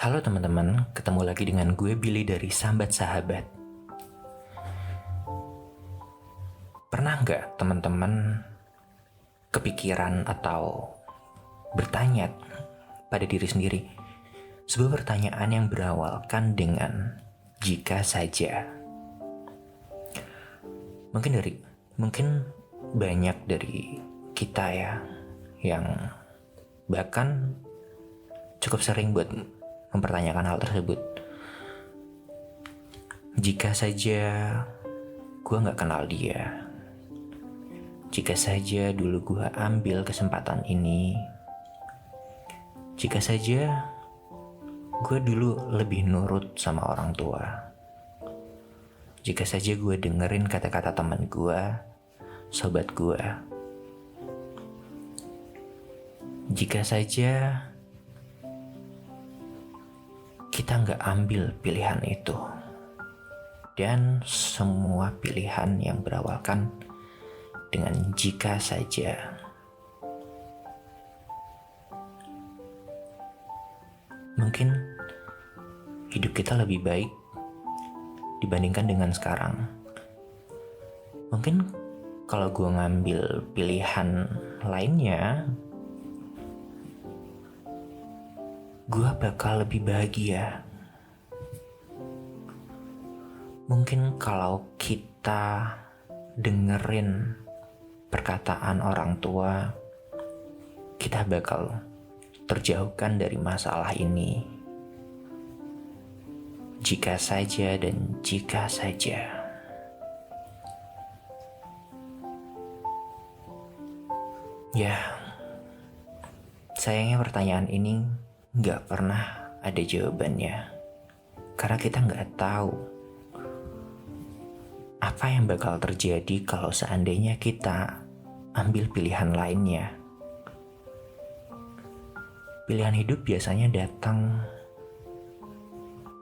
Halo teman-teman, ketemu lagi dengan gue Billy dari Sambat Sahabat. Pernah nggak teman-teman kepikiran atau bertanya pada diri sendiri sebuah pertanyaan yang berawalkan dengan jika saja? Mungkin banyak dari kita ya yang bahkan cukup sering buat mempertanyakan hal tersebut. Jika saja gue gak kenal dia, jika saja dulu gue ambil kesempatan ini, jika saja gue dulu lebih nurut sama orang tua, jika saja gue dengerin kata-kata teman gue, sobat gue, jika saja kita nggak ambil pilihan itu, dan semua pilihan yang berawalkan dengan jika saja. Mungkin hidup kita lebih baik dibandingkan dengan sekarang. Mungkin kalau gue ngambil pilihan lainnya, gue bakal lebih bahagia. Mungkin kalau kita dengerin perkataan orang tua, kita bakal terjauhkan dari masalah ini. Jika saja dan jika saja. Ya, sayangnya pertanyaan ini gak pernah ada jawabannya, karena kita gak tahu apa yang bakal terjadi kalau seandainya kita ambil pilihan lainnya. Pilihan hidup biasanya datang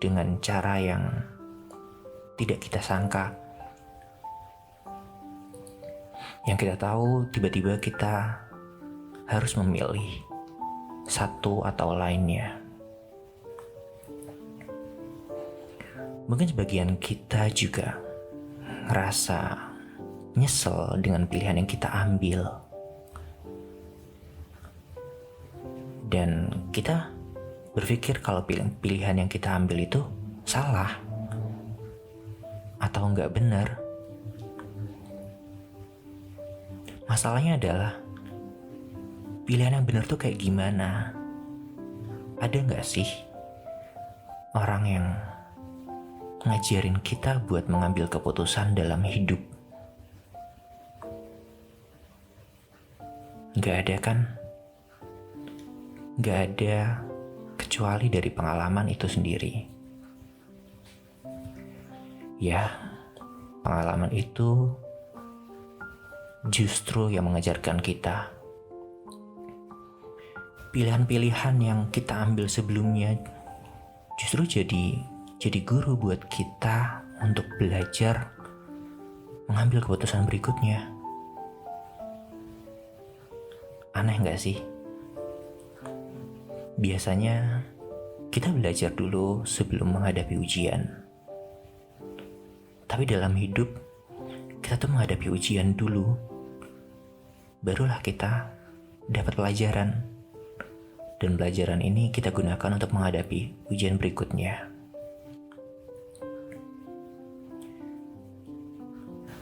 dengan cara yang tidak kita sangka. Yang kita tahu, tiba-tiba kita harus memilih satu atau lainnya. Mungkin sebagian kita juga ngerasa nyesel dengan pilihan yang kita ambil, dan kita berpikir kalau pilihan yang kita ambil itu salah atau nggak benar. Masalahnya adalah pilihan yang benar tuh kayak gimana? Ada gak sih orang yang ngajarin kita buat mengambil keputusan dalam hidup? Gak ada kan? Gak ada kecuali dari pengalaman itu sendiri. Ya, pengalaman itu justru yang mengajarkan kita. Pilihan-pilihan yang kita ambil sebelumnya justru jadi guru buat kita untuk belajar mengambil keputusan berikutnya. Aneh gak sih? Biasanya kita belajar dulu sebelum menghadapi ujian. Tapi dalam hidup, kita tuh menghadapi ujian dulu, barulah kita dapat pelajaran. Dan pelajaran ini kita gunakan untuk menghadapi ujian berikutnya.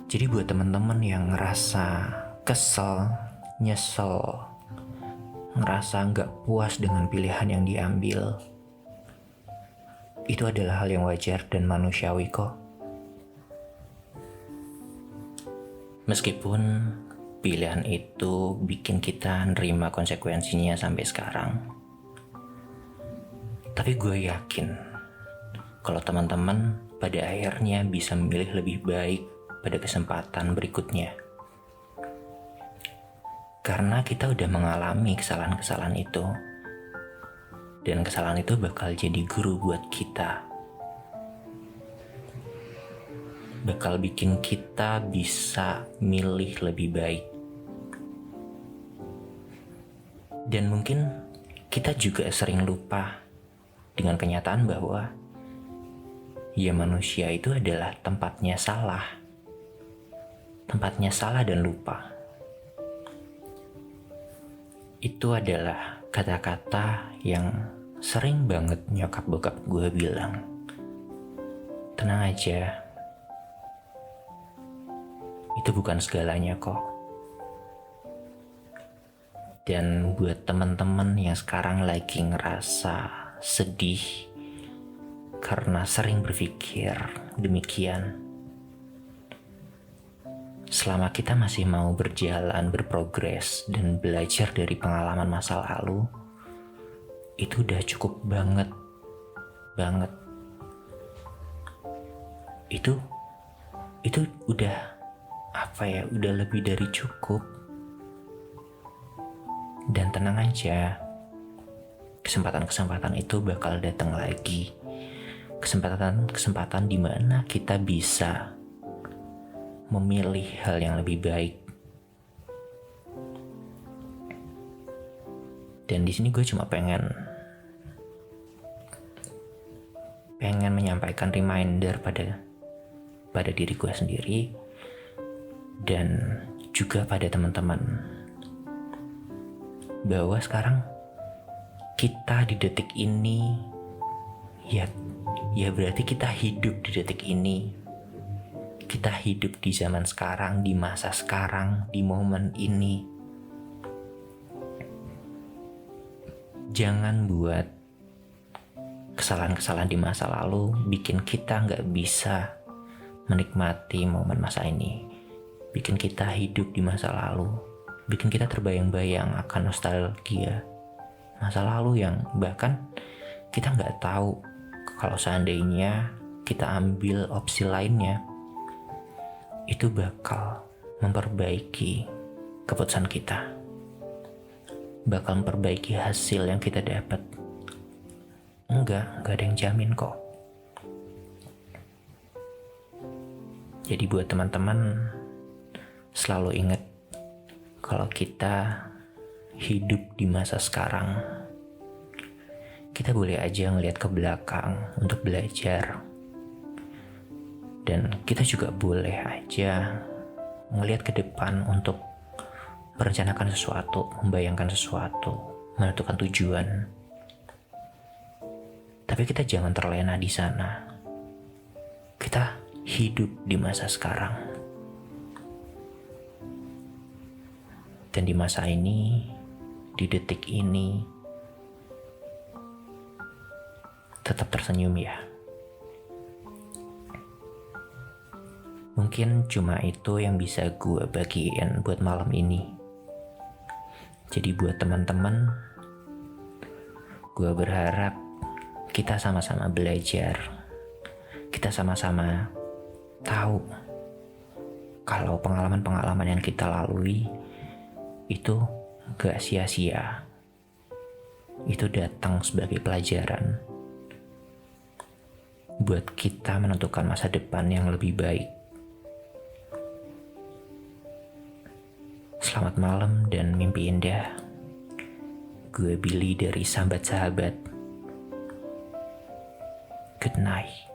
Jadi buat teman-teman yang ngerasa kesel, nyesel, ngerasa gak puas dengan pilihan yang diambil, itu adalah hal yang wajar dan manusiawi kok. Meskipun pilihan itu bikin kita nerima konsekuensinya sampai sekarang, tapi gue yakin kalau teman-teman pada akhirnya bisa memilih lebih baik pada kesempatan berikutnya. Karena kita udah mengalami kesalahan-kesalahan itu, dan kesalahan itu bakal jadi guru buat kita. Bakal bikin kita bisa milih lebih baik. Dan mungkin kita juga sering lupa dengan kenyataan bahwa ya manusia itu adalah tempatnya salah dan lupa. Itu adalah kata-kata yang sering banget nyokap bokap gue bilang. Tenang aja, itu bukan segalanya kok. Dan buat teman-teman yang sekarang lagi ngerasa sedih karena sering berpikir demikian, selama kita masih mau berjalan, berprogres, dan belajar dari pengalaman masa lalu, itu udah cukup banget. Itu udah udah lebih dari cukup. Dan tenang aja, kesempatan-kesempatan itu bakal datang lagi. Kesempatan di mana kita bisa memilih hal yang lebih baik. Dan di sini gue cuma pengen menyampaikan reminder pada diri gue sendiri dan juga pada teman-teman bahwa sekarang kita di detik ini ya berarti kita hidup di detik ini. Kita hidup di zaman sekarang, di masa sekarang, di momen ini. Jangan buat kesalahan-kesalahan di masa lalu bikin kita gak bisa menikmati momen masa ini. Bikin kita hidup di masa lalu. Bikin kita terbayang-bayang akan nostalgia masa lalu yang bahkan kita gak tahu kalau seandainya kita ambil opsi lainnya, itu bakal memperbaiki keputusan kita, bakal memperbaiki hasil yang kita dapat. Enggak ada yang jamin kok. Jadi buat teman-teman, selalu ingat kalau kita hidup di masa sekarang, kita boleh aja ngeliat ke belakang untuk belajar. Dan kita juga boleh aja ngelihat ke depan untuk merencanakan sesuatu, membayangkan sesuatu, menentukan tujuan. Tapi kita jangan terlena di sana. Kita hidup di masa sekarang. Dan di masa ini, di detik ini, tetap tersenyum ya. Mungkin cuma itu yang bisa gue bagiin buat malam ini. Jadi buat teman-teman, gue berharap kita sama-sama belajar. Kita sama-sama tahu kalau pengalaman-pengalaman yang kita lalui itu gak sia-sia. Itu datang sebagai pelajaran buat kita menentukan masa depan yang lebih baik. Selamat malam dan mimpi indah. Gue Billy dari Sambat Sahabat. Good night.